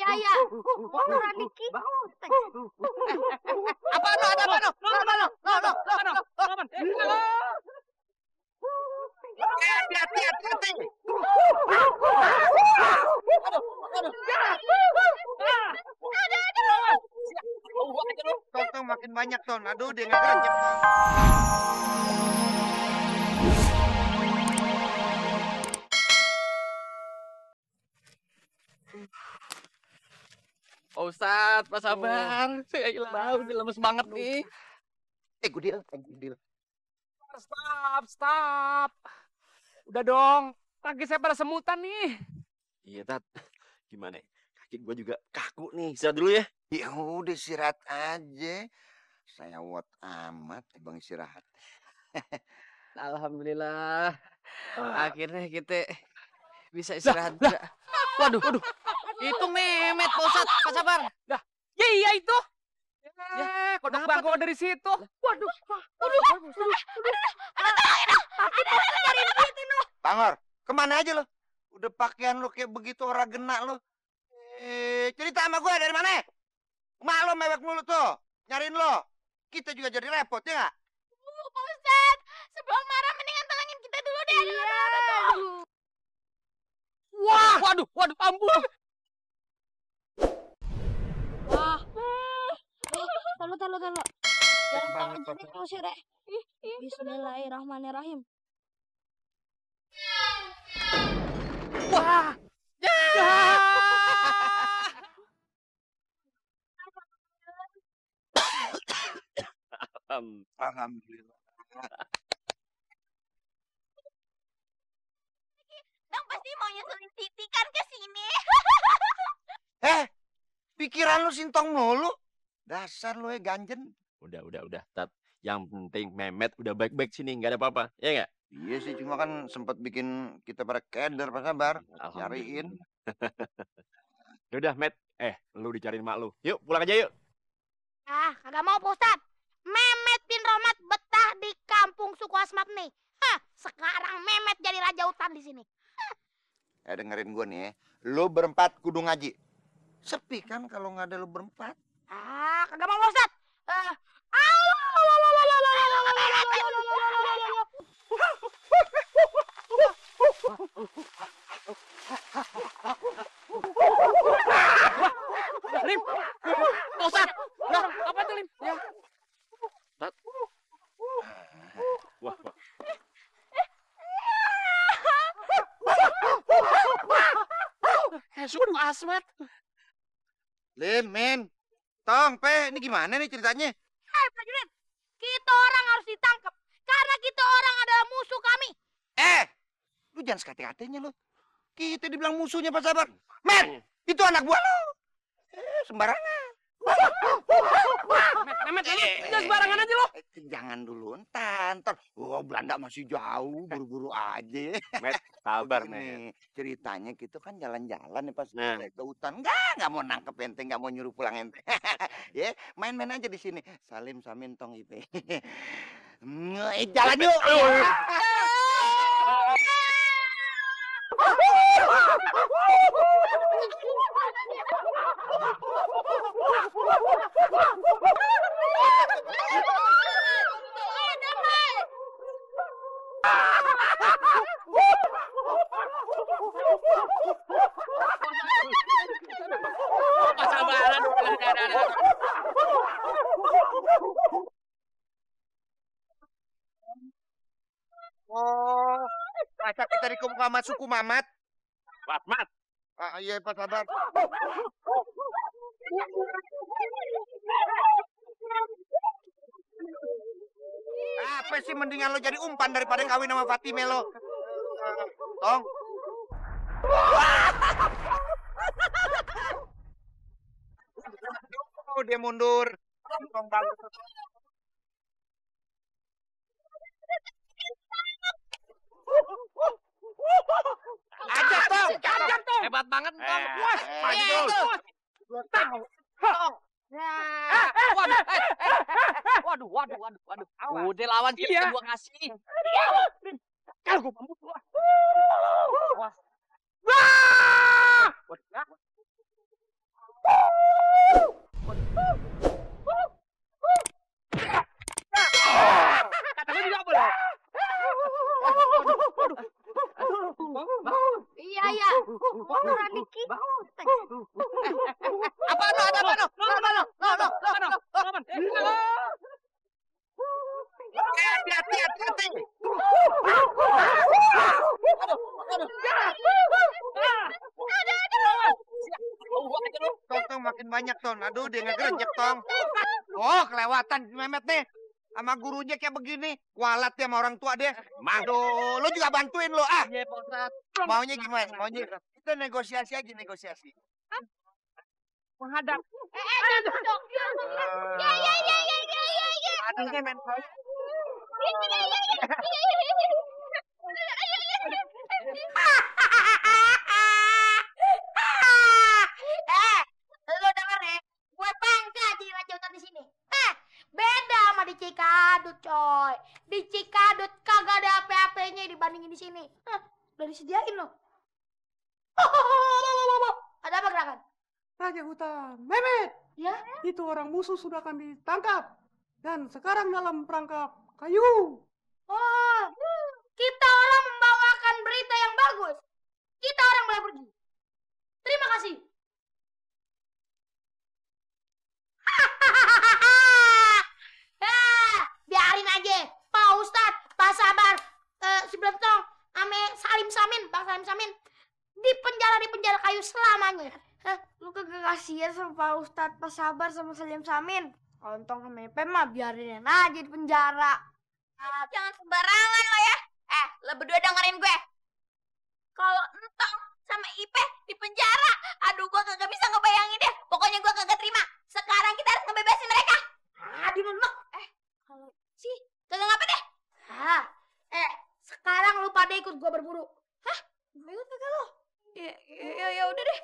bahaya. Kotoran dikit. Apa no? Ada apa no? Hati. Tong makin banyak ton. Aduh dia nggak gerak. Pak Ustadz, Pak Sabar. Saya hilang, udah lemes banget nih. Gudil. Stop. Udah dong, kaki saya pada semutan nih. Iya, Tat. Gimana? Kaki gua juga kaku nih. Istirahat dulu ya. Ya udah istirahat aja. Saya wot amat bang istirahat. Alhamdulillah. Akhirnya kita bisa istirahat juga. Waduh. Itu Mehmet, Pak Ustadz. Pak Sabar. Iya itu. Kodok bangkok dari situ. Waduh. Bangor, kemana aja lo? Udah pakaian lo kayak begitu orang genak lo. Cerita sama gue dari mana? Mak lo mewek mulu tuh. Nyariin lo. Kita juga jadi repot ya nggak? Pak Ustadz, sebelum marah mendingan tenangin kita dulu deh. Wah, waduh, ampun. Wah. Taruh. Jangan tangan ngusir ya. Bismillahirrahmanirrahim. Wah. Alhamdulillah. Dong pasti mau nyusulin Titi kan ke sini. Pikiran lu sintong mulu. Dasar lu ganjen. Udah, Tat. Yang penting Mehmet udah baik-baik sini, nggak ada apa-apa. Ya nggak? Iya sih, cuma kan sempat bikin kita pada keder, Pak Sabar. Cariin. Yaudah, Met. Lu dicariin mak lu. Yuk, pulang aja yuk. Ah, kagak mau Pak Ustadz. Mehmet bin Romat betah di kampung suku Asmat nih. Sekarang Mehmet jadi raja hutan di sini. Dengerin gue nih ya. Lu berempat kudu ngaji. Sepi kan kalau nggak ada lu berempat. Ah, kagak mau Pak Ustadz. Lim. Pak Ustadz. Lah, apa itu Lim? Ya. Tat. Wah. Suku Asmat. Lim, men. Tong, Pe, ini gimana nih ceritanya? Hei prajurit, kita orang harus ditangkap karena kita orang adalah musuh kami. Lu jangan sekate-katenya lu. Kita dibilang musuhnya Pak Sabar. Men, itu anak buah lu. Sembarangan. Mehmet, jangan sembarangan aja lo. Jangan dulu, ntar. Belanda masih jauh, buru-buru aja. Met, sabar, Nih, ceritanya kita kan jalan-jalan nih pas Nah. ke hutan. Nggak mau nangkep ente, nggak mau nyuruh pulang ente. Ya, main-main aja di sini. Salim samin tong ipe. Jalan yuk. Sabaran. Oh, masa kita dikepung sama suku Mamat? Mat. Iya Pak Sabar. Apa sih mendingan lo jadi umpan daripada kawin sama Fatime lo? Tong. Oh, dia mundur. Tong bagus. Aja Tong. Hebat banget, Tong. Wah, manjul. Tong. Waduh. Udah lawan kita gua kasih. Kalau gua mampus gua. Apa no? Ada apa no? Hati. Tong makin banyak Ton. Aduh dia ngegerenjek Tong. Oh kelewatan si Mehmet nih. Sama gurunya kayak begini. Kualat ya sama orang tua dia. Aduh lu juga bantuin lo ah. Iya Pak Ustadz. Maunya gimana? Maunya kita negosiasi aja negosiasi. Menghadap. Dok. Ya. Aduhnya main saya. Lo denger ya, gue bangga jadi raja hutan di sini. Beda sama di Cikadut, coy. Di Cikadut kagak ada apa-apanya dibandingin di sini. Udah disediain lo. Ada apa gerakan? Raja hutan, Mehmet, Ya? itu orang musuh sudah kami tangkap. Dan sekarang dalam perangkap kayu. Oh, kita orang membawakan berita yang bagus. Kita orang boleh pergi. Terima kasih. Biarin aja. Pak Ustadz, Pak Sabar, si Blentong, ame Salim Samin, Bang Salim Samin. Di penjara kayu selamanya. Lu kagak kasihan sama Pak Ustadz, Pak Sabar sama Salim Samin. Kontong sama Ipe mah biarin aja di penjara. Jangan sembarangan lo ya. Lo berdua dengerin gue. Kalau Entong sama Ipe di penjara, aduh gue kagak bisa ngebayangin deh. Pokoknya gue kagak terima. Sekarang kita harus ngebebasin mereka. Di dulu. Kalau sih kagak ngapa deh. Sekarang lu pada ikut gue berburu. Hah? Gue ikut kagak lo? Ya udah deh.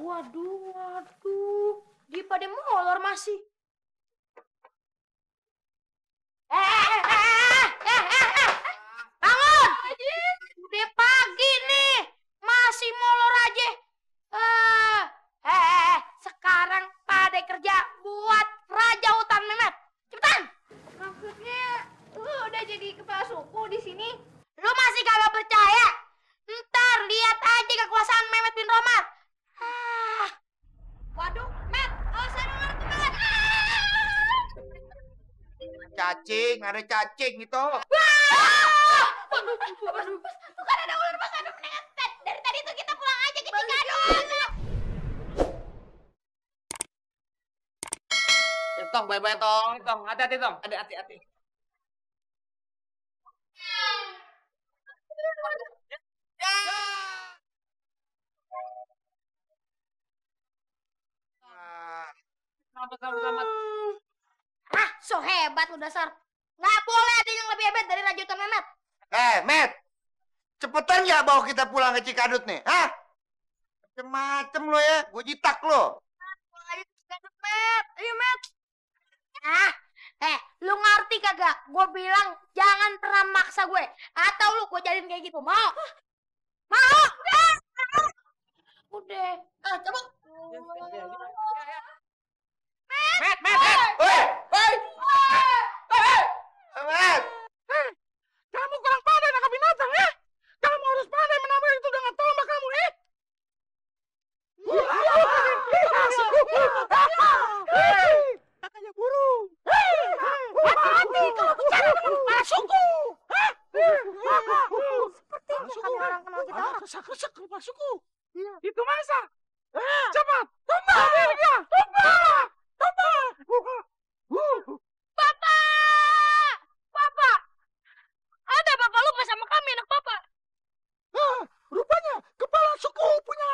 Waduh. Dia pada molor masih. Bangun! Udah pagi nih. Masih molor aja. Sekarang pada kerja buat Raja Hutan Mehmet. Cepetan! Maksudnya lu udah jadi kepala suku di sini? Lu masih kagak percaya? Ntar lihat aja kekuasaan Mehmet bin Romat. Waduh, Met, saya dengar tuh, Met. Cacing, ada cacing itu. Waduh. Tuh kan ada ular, Mas. Aduh, mendingan dari tadi tuh kita pulang aja ke Cikadut. Tong, bye-bye Tong. Hati-hati Tong. Ada hati-hati. Selamat. So hebat lu dasar. Nggak boleh ada yang lebih hebat dari Raja Hutan Mehmet. Met. Cepetan ya bawa kita pulang ke Cikadut nih. Hah? Macem-macem lo ya. Gue jitak lo. Met. Ayo, Met. Lu ngerti kagak? Gue bilang jangan pernah maksa gue. Atau lu gue jadiin kayak gitu. Mau? Udah. Coba. Met. Woi. Met. Kamu kurang pandai nangkap binatang, ya? Kamu harus pandai menambah itu dengan tombak kamu, Katanya burung. Hati-hati kalau bicara dengan kepala suku. Sepertinya kami orang kenal kita orang. Kesak-kesak kepala suku. Itu masa. Cepat, tombak dia. Tombak. Bapak! Ada bapak lupa sama kami, anak bapak. Rupanya kepala suku punya